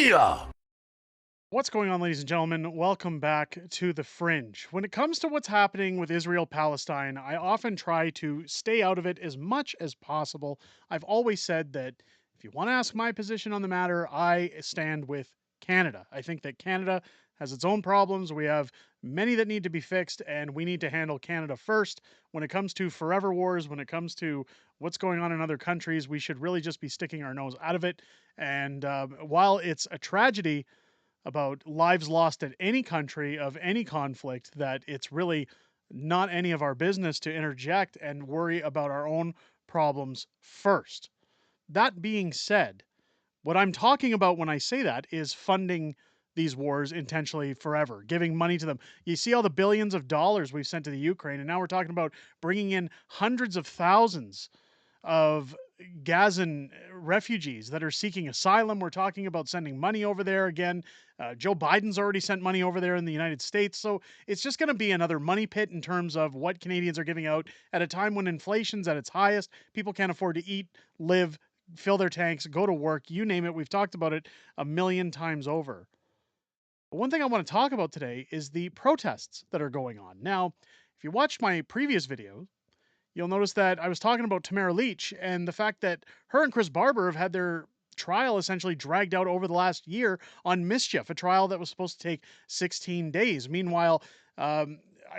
Booyah! What's going on, ladies and gentlemen? Welcome back to The Fringe. When it comes to what's happening with Israel-Palestine, I often try to stay out of it as much as possible. I've always said that if you want to ask my position on the matter, I stand with Canada. I think that Canada has its own problems. We have many that need to be fixed, and we need to handle Canada first. When it comes to forever wars, when it comes to what's going on in other countries, we should really just be sticking our nose out of it. And while it's a tragedy about lives lost in any country of any conflict, that it's really not any of our business to interject and worry about our own problems first. That being said, what I'm talking about when I say that is funding these wars intentionally forever, giving money to them. You see all the billions of dollars we've sent to the Ukraine, and now we're talking about bringing in hundreds of thousands of Gazan refugees that are seeking asylum. We're talking about sending money over there again. Joe Biden's already sent money over there in the United States. So it's just going to be another money pit in terms of what Canadians are giving out at a time when inflation's at its highest. People can't afford to eat, live, fill their tanks, go to work, you name it. We've talked about it a million times over. But one thing I want to talk about today is the protests that are going on. Now, if you watched my previous video, you'll notice that I was talking about Tamara Leach and the fact that her and Chris Barber have had their trial essentially dragged out over the last year on mischief, a trial that was supposed to take 16 days. Meanwhile, I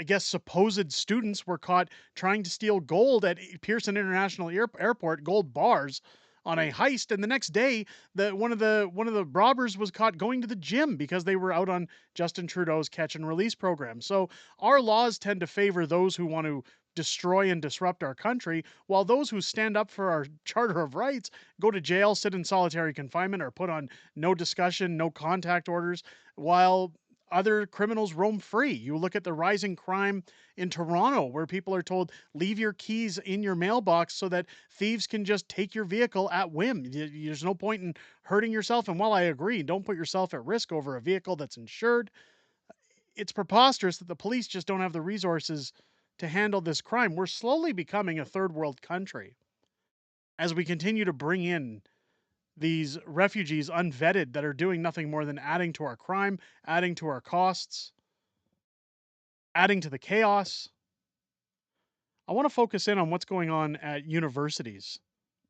guess supposed students were caught trying to steal gold at Pearson International Airport, gold bars, on a heist, and the next day one of the robbers was caught going to the gym because they were out on Justin Trudeau's catch and release program. So our laws tend to favor those who want to destroy and disrupt our country, while those who stand up for our Charter of Rights go to jail, sit in solitary confinement, or put on no discussion, no contact orders, while other criminals roam free. You look at the rising crime in Toronto, where people are told, leave your keys in your mailbox so that thieves can just take your vehicle at whim. There's no point in hurting yourself. And while I agree, don't put yourself at risk over a vehicle that's insured, it's preposterous that the police just don't have the resources to handle this crime. We're slowly becoming a third world country as we continue to bring in these refugees unvetted that are doing nothing more than adding to our crime, adding to our costs, adding to the chaos. I want to focus in on what's going on at universities.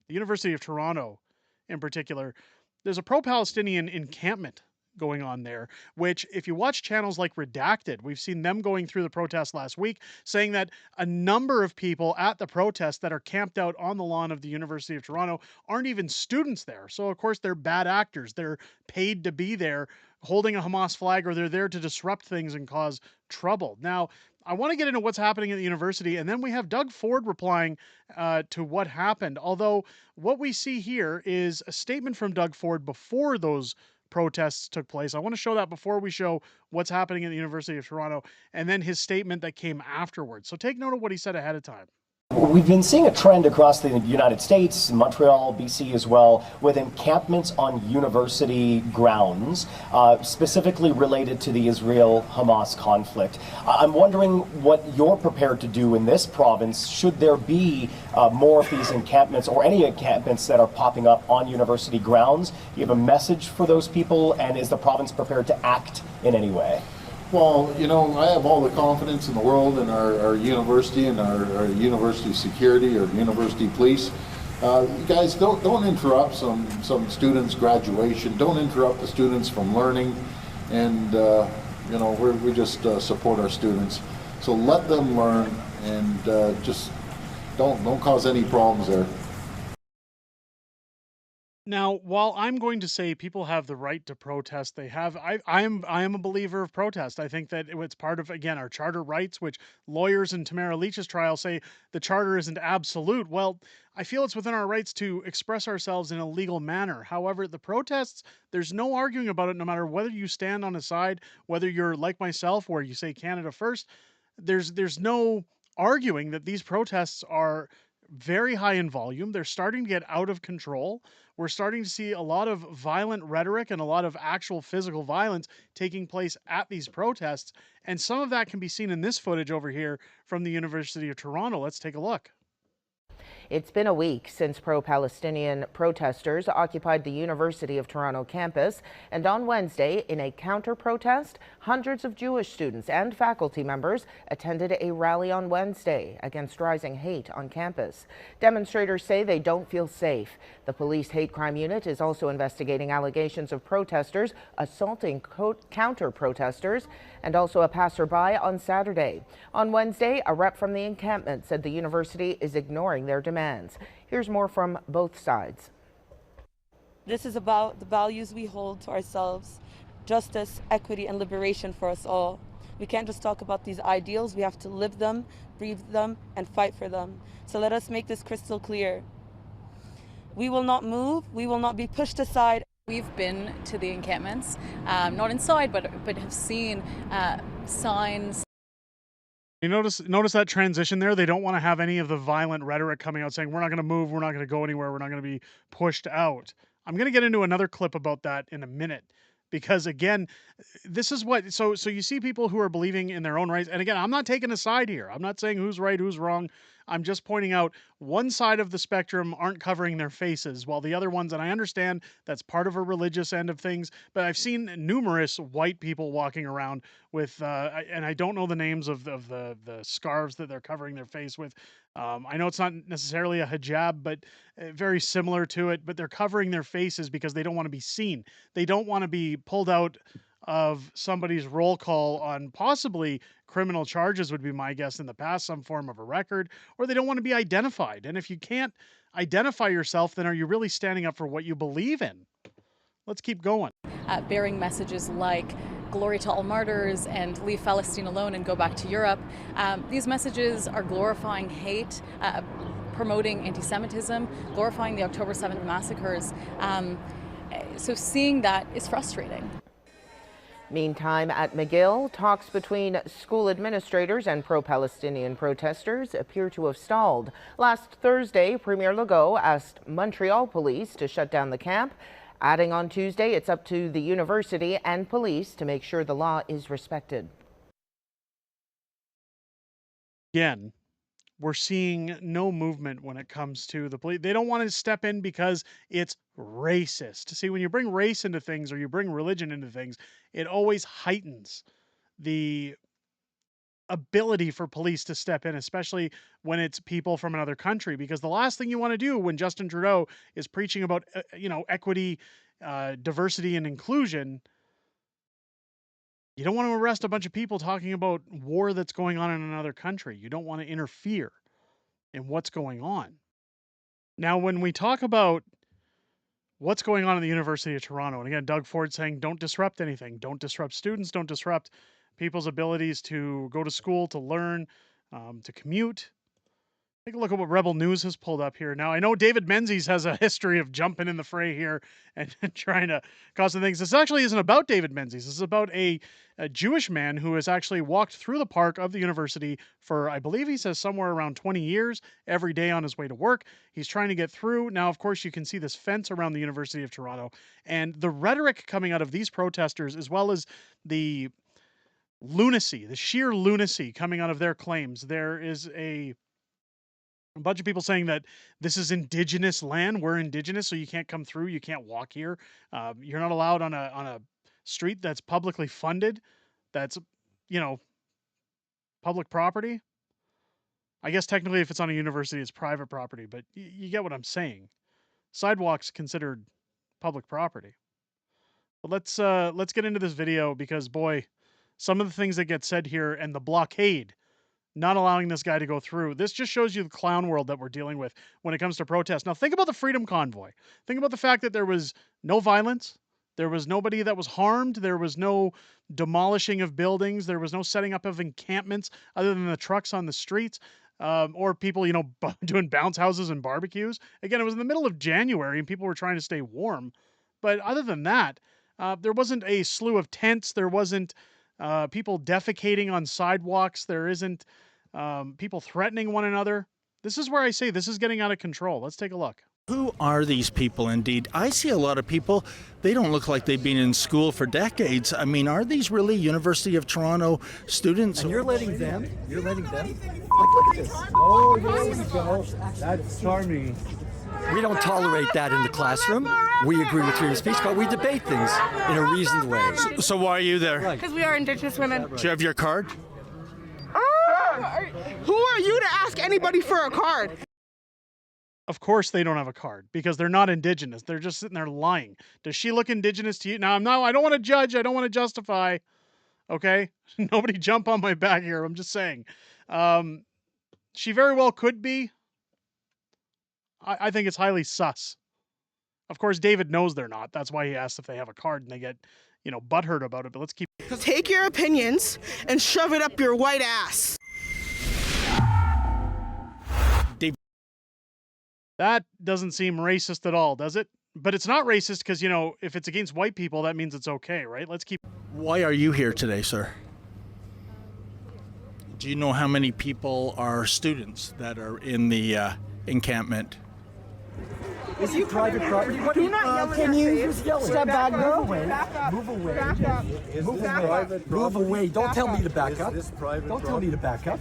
The University of Toronto, in particular, there's a pro-Palestinian encampment going on there, which if you watch channels like Redacted, we've seen them going through the protest last week, saying that a number of people at the protest that are camped out on the lawn of the University of Toronto aren't even students there. So of course they're bad actors. They're paid to be there holding a Hamas flag, or they're there to disrupt things and cause trouble. Now, I want to get into what's happening at the university, and then we have Doug Ford replying to what happened. Although what we see here is a statement from Doug Ford before those protests took place. I want to show that before we show what's happening at the University of Toronto, and then his statement that came afterwards. So take note of what he said ahead of time. We've been seeing a trend across the United States, Montreal, BC as well, with encampments on university grounds, specifically related to the Israel-Hamas conflict. I'm wondering what you're prepared to do in this province should there be more of these encampments, or any encampments that are popping up on university grounds. Do you have a message for those people, and is the province prepared to act in any way? Well, you know, I have all the confidence in the world in our university and our university security or university police. You guys, don't interrupt some students' graduation. Don't interrupt the students from learning, and you know, we just support our students. So let them learn, and just don't cause any problems there. Now, while I'm going to say people have the right to protest, I am a believer of protest. I think that it's part of, again, our charter rights, which lawyers in Tamara Leach's trial say the charter isn't absolute. Well, I feel it's within our rights to express ourselves in a legal manner. However, the protests, there's no arguing about it, no matter whether you stand on a side, whether you're like myself, where you say Canada first. There's no arguing that these protests are very high in volume. They're starting to get out of control. We're starting to see a lot of violent rhetoric and a lot of actual physical violence taking place at these protests. And some of that can be seen in this footage over here from the University of Toronto. Let's take a look. It's been a week since pro-Palestinian protesters occupied the University of Toronto campus, and on Wednesday, in a counter-protest, hundreds of Jewish students and faculty members attended a rally on Wednesday against rising hate on campus. Demonstrators say they don't feel safe. The police hate crime unit is also investigating allegations of protesters assaulting counter-protesters and also a passerby on Saturday. On Wednesday, a rep from the encampment said the university is ignoring their demands. Here's more from both sides. This is about the values we hold to ourselves: justice, equity, and liberation for us all. We can't just talk about these ideals, we have to live them, breathe them, and fight for them. So let us make this crystal clear. We will not move, we will not be pushed aside. We've been to the encampments, not inside, but have seen signs. You notice that transition there? They don't want to have any of the violent rhetoric coming out saying, we're not going to move, we're not going to go anywhere, we're not going to be pushed out. I'm going to get into another clip about that in a minute. Because again, this is what, so you see people who are believing in their own rights. And again, I'm not taking a side here. I'm not saying who's right, who's wrong. I'm just pointing out one side of the spectrum aren't covering their faces, while the other ones, and I understand that's part of a religious end of things, but I've seen numerous white people walking around with, and I don't know the names of the scarves that they're covering their face with. I know it's not necessarily a hijab, but very similar to it, but they're covering their faces because they don't want to be seen. They don't want to be pulled out of somebody's roll call on possibly criminal charges, would be my guess in the past, some form of a record, or they don't want to be identified. And if you can't identify yourself, then are you really standing up for what you believe in? Let's keep going. Bearing messages like glory to all martyrs and leave Palestine alone and go back to Europe. These messages are glorifying hate, promoting anti-Semitism, glorifying the October 7th massacres. So seeing that is frustrating. Meantime, at McGill, talks between school administrators and pro-Palestinian protesters appear to have stalled. Last Thursday, Premier Legault asked Montreal police to shut down the camp, adding on Tuesday it's up to the university and police to make sure the law is respected. Again, we're seeing no movement when it comes to the police. They don't want to step in because it's racist. See, when you bring race into things or you bring religion into things, it always heightens the ability for police to step in, especially when it's people from another country. Because the last thing you want to do when Justin Trudeau is preaching about, equity, diversity, and inclusion, you don't want to arrest a bunch of people talking about war that's going on in another country. You don't want to interfere in what's going on. Now, when we talk about what's going on in the University of Toronto, and again, Doug Ford saying, don't disrupt anything. Don't disrupt students. Don't disrupt people's abilities to go to school, to learn, to commute. Take a look at what Rebel News has pulled up here. Now, I know David Menzies has a history of jumping in the fray here and trying to cause some things. This actually isn't about David Menzies. This is about a Jewish man who has actually walked through the park of the university for, I believe he says, somewhere around 20 years, every day on his way to work. He's trying to get through. Now, of course, you can see this fence around the University of Toronto. And the rhetoric coming out of these protesters, as well as the lunacy, the sheer lunacy coming out of their claims. There is a bunch of people saying that this is indigenous land. We're indigenous, so you can't come through. You can't walk here. You're not allowed on a street that's publicly funded. That's, public property. I guess technically if it's on a university, it's private property, but you get what I'm saying. Sidewalks considered public property. But let's get into this video because, boy, some of the things that get said here and the blockade not allowing this guy to go through. This just shows you the clown world that we're dealing with when it comes to protests. Now, think about the Freedom Convoy. Think about the fact that there was no violence. There was nobody that was harmed. There was no demolishing of buildings. There was no setting up of encampments other than the trucks on the streets or people, doing bounce houses and barbecues. Again, it was in the middle of January and people were trying to stay warm. But other than that, there wasn't a slew of tents. There wasn't people defecating on sidewalks. There isn't people threatening one another. This is where I say this is getting out of control. Let's take a look. Who are these people indeed? I see a lot of people, they don't look like they've been in school for decades. I mean, are these really University of Toronto students? And you're letting them? Like, look at this. Oh, there we go. That's charming. We don't tolerate that in the classroom. We agree with freedom of speech, but we debate things in a reasoned way. So why are you there? Because we are Indigenous women. Do you have your card? Who are you to ask anybody for a card? Of course they don't have a card because they're not Indigenous. They're just sitting there lying. Does she look Indigenous to you? Now, I don't want to judge. I don't want to justify. Okay? Nobody jump on my back here. I'm just saying. She very well could be. I think it's highly sus. Of course, David knows they're not. That's why he asked if they have a card and they get, butthurt about it. But let's keep... Take your opinions and shove it up your white ass. That doesn't seem racist at all, does it? But it's not racist because, if it's against white people, that means it's okay, right? Let's keep... Why are you here today, sir? Do you know how many people are students that are in the encampment? Is he private property? What Do not yell can in you your just face. yell? Step back, girl. Move away. Back up. Move away. Back up. Move Back away. up. Move away. Don't Back tell me up. to back up. Don't tell me to back up.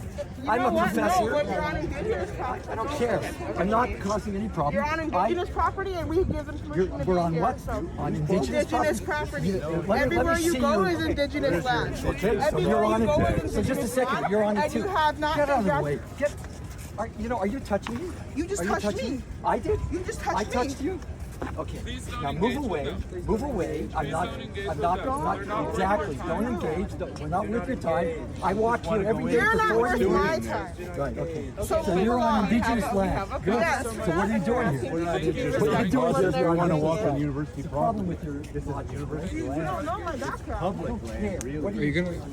I'm a professor. No, you're on Indigenous property. I don't care. I'm not causing any problem. You're on Indigenous property, and we give them permission to be We're on here, what? so. On Indigenous property. Let me Everywhere you see go you. is Indigenous land. Okay, so Everywhere you're on you go it. is So just a Indigenous second. land, You're on it and too. you have not Get out of the addressed- way. Are you touching me? You just Are you touched touching me. I did? You just touched I me. touched you? Okay. Now move away. Move away. I'm not exactly. Don't engage. We're not worth your time. I walk here every day You're for not 4 worth years. my time. Right, okay. So So move you're on along. Indigenous land. Good. Yes. So what are you doing here? What are you doing here? You want to walk on university property. The problem with your this is university You don't know my background. I don't care. What are you going to...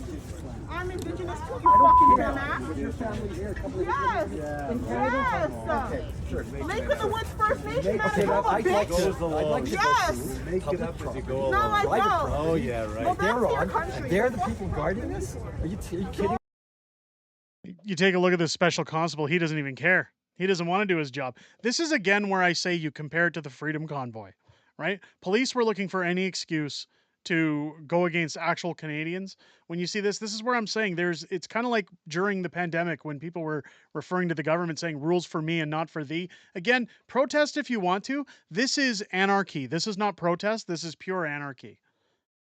I'm Indigenous too, you I don't fucking care. dumbass. Was your family here a couple of Yes. years ago? Yes. Okay, sure. Lake of the Woods First Nation, man. Okay, Son of a I'd like bitch. to. I'd like to Yes. Make it up as you go No, I Private don't. property. Oh, yeah, right. Well, that's They're your on. country. They're the people guarding this? Are you kidding? You take a look at this special constable. He doesn't even care. He doesn't want to do his job. This is, again, where I say you compare it to the Freedom Convoy, right? Police were looking for any excuse to go against actual Canadians. When you see this is where I'm saying it's kind of like during the pandemic when people were referring to the government saying rules for me and not for thee. Again, protest if you want to. This is anarchy. This is not protest. This is pure anarchy.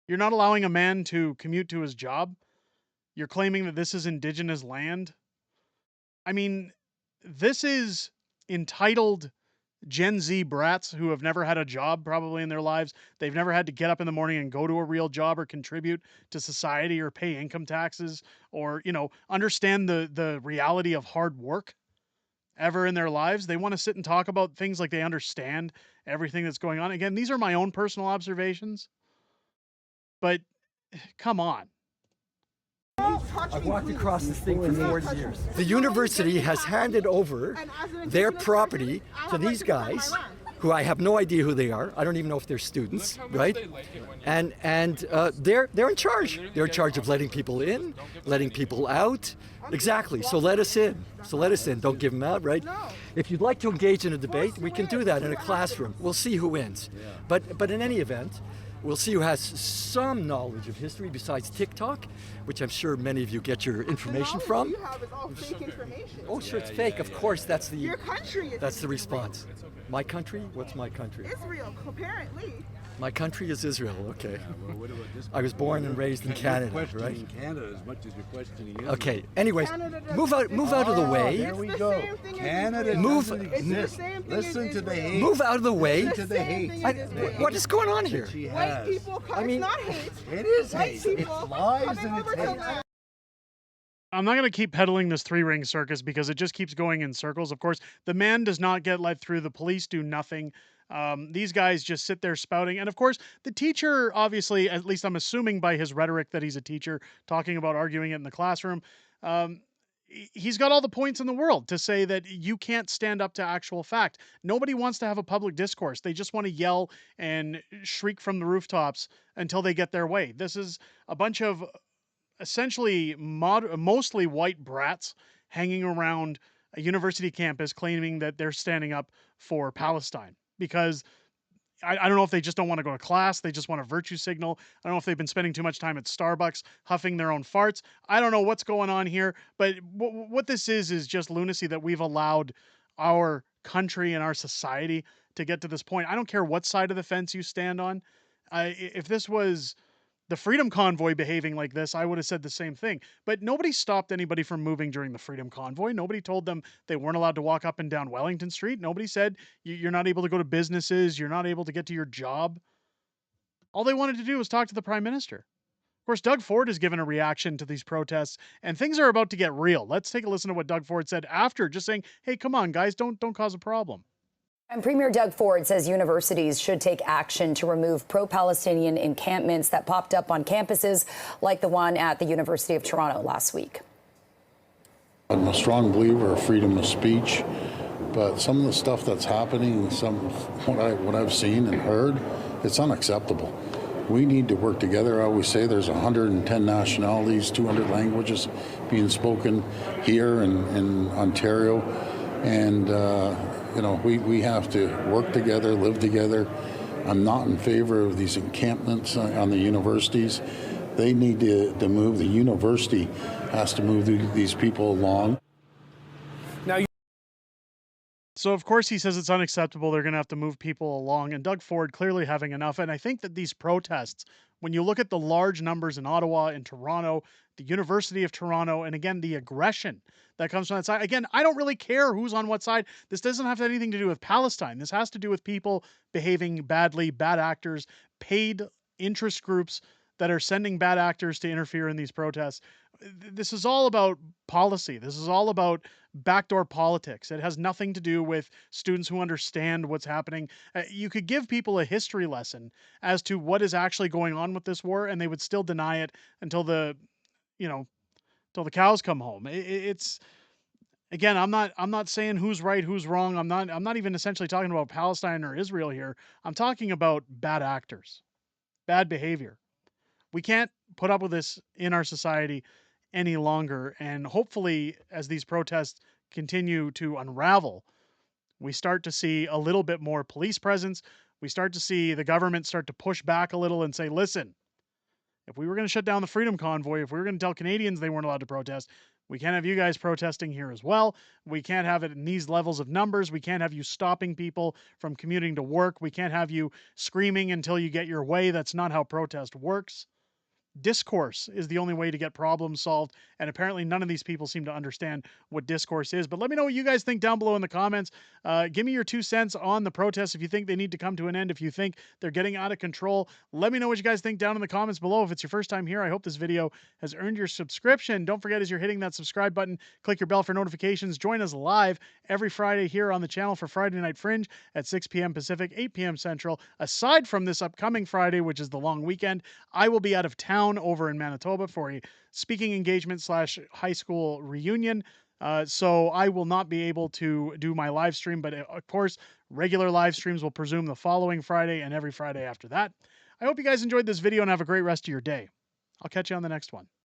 You're not allowing a man to commute to his job. You're claiming that this is Indigenous land. I mean, this is entitled Gen Z brats who have never had a job probably in their lives. They've never had to get up in the morning and go to a real job or contribute to society or pay income taxes or, understand the reality of hard work ever in their lives. They want to sit and talk about things like they understand everything that's going on. Again, these are my own personal observations, but come on. I've walked across this thing for 4 years. The university has handed over their property to these guys, who I have no idea who they are. I don't even know if they're students, right? And they're in charge. They're in charge of letting people in, letting people out. Exactly. So let us in. Don't give them out, right? If you'd like to engage in a debate, we can do that in a classroom. We'll see who wins. But in any event, we'll see who has some knowledge of history besides TikTok, which I'm sure many of you get your information from. You have is all fake information. Oh, sure, it's fake. Of course, that's the Your country is that's the response. My country? What's my country? Israel, apparently. My country is Israel. Okay. I was born and raised in Canada, right? Questioning Canada as much as you're questioning Israel. Okay. Anyways, move out of the way. There we go. Canada Move- doesn't exist. Listen to the hate. Move out of the way. Listen to the hate. What is going on here? She White has. people, it's not hate. It is White hate. people It's lies coming and it's over to hate. land. I'm not going to keep peddling this three-ring circus because it just keeps going in circles. Of course, the man does not get let through. The police do nothing. These guys just sit there spouting. And of course, the teacher, obviously, at least I'm assuming by his rhetoric that he's a teacher, talking about arguing it in the classroom, he's got all the points in the world to say that you can't stand up to actual fact. Nobody wants to have a public discourse. They just want to yell and shriek from the rooftops until they get their way. This is a bunch of essentially mostly white brats hanging around a university campus claiming that they're standing up for Palestine because I don't know if they just don't want to go to class. They just want a virtue signal. I don't know if they've been spending too much time at Starbucks huffing their own farts. I don't know what's going on here, but what this is just lunacy that we've allowed our country and our society to get to this point. I don't care what side of the fence you stand on. If this was the Freedom Convoy behaving like this, I would have said the same thing. But nobody stopped anybody from moving during the Freedom Convoy. Nobody told them they weren't allowed to walk up and down Wellington Street. Nobody said you're not able to go to businesses, you're not able to get to your job. All they wanted to do was talk to the Prime Minister. Of course, Doug Ford has given a reaction to these protests, and things are about to get real. Let's take a listen to what Doug Ford said after, just saying, hey, come on, guys, don't cause a problem. And Premier Doug Ford says universities should take action to remove pro-Palestinian encampments that popped up on campuses like the one at the University of Toronto last week. I'm a strong believer of freedom of speech, but some of the stuff that's happening, what I've seen and heard, it's unacceptable. We need to work together. I always say there's 110 nationalities, 200 languages being spoken here in Ontario, and we have to work together, live together. I'm not in favor of these encampments on the universities. They need to move. The university has to move these people along. So, of course, he says it's unacceptable. They're going to have to move people along. And Doug Ford clearly having enough. And I think that these protests, when you look at the large numbers in Ottawa, in Toronto, the University of Toronto, and again, the aggression that comes from that side. Again, I don't really care who's on what side. This doesn't have anything to do with Palestine. This has to do with people behaving badly, bad actors, paid interest groups that are sending bad actors to interfere in these protests. This is all about policy. This is all about backdoor politics. It has nothing to do with students who understand what's happening. You could give people a history lesson as to what is actually going on with this war, and they would still deny it until the cows come home. It's again, I'm not saying who's right, who's wrong. I'm not even essentially talking about Palestine or Israel here. I'm talking about bad actors, bad behavior. We can't put up with this in our society any longer. And hopefully, as these protests continue to unravel, we start to see a little bit more police presence. We start to see the government start to push back a little and say, listen, if we were going to shut down the Freedom Convoy, if we were going to tell Canadians they weren't allowed to protest, we can't have you guys protesting here as well. We can't have it in these levels of numbers. We can't have you stopping people from commuting to work. We can't have you screaming until you get your way. That's not how protest works. Discourse is the only way to get problems solved, and apparently none of these people seem to understand what discourse is. But let me know what you guys think down below in the comments. Give me your 2 cents on the protests if you think they need to come to an end, if you think they're getting out of control. Let me know what you guys think down in the comments below. If it's your first time here, I hope this video has earned your subscription. Don't forget, as you're hitting that subscribe button, click your bell for notifications. Join us live every Friday here on the channel for Friday Night Fringe at 6 p.m. Pacific, 8 p.m. Central. Aside from this upcoming Friday, which is the long weekend, I will be out of town over in Manitoba for a speaking engagement / high school reunion. So I will not be able to do my live stream, but of course, regular live streams will resume the following Friday and every Friday after that. I hope you guys enjoyed this video and have a great rest of your day. I'll catch you on the next one.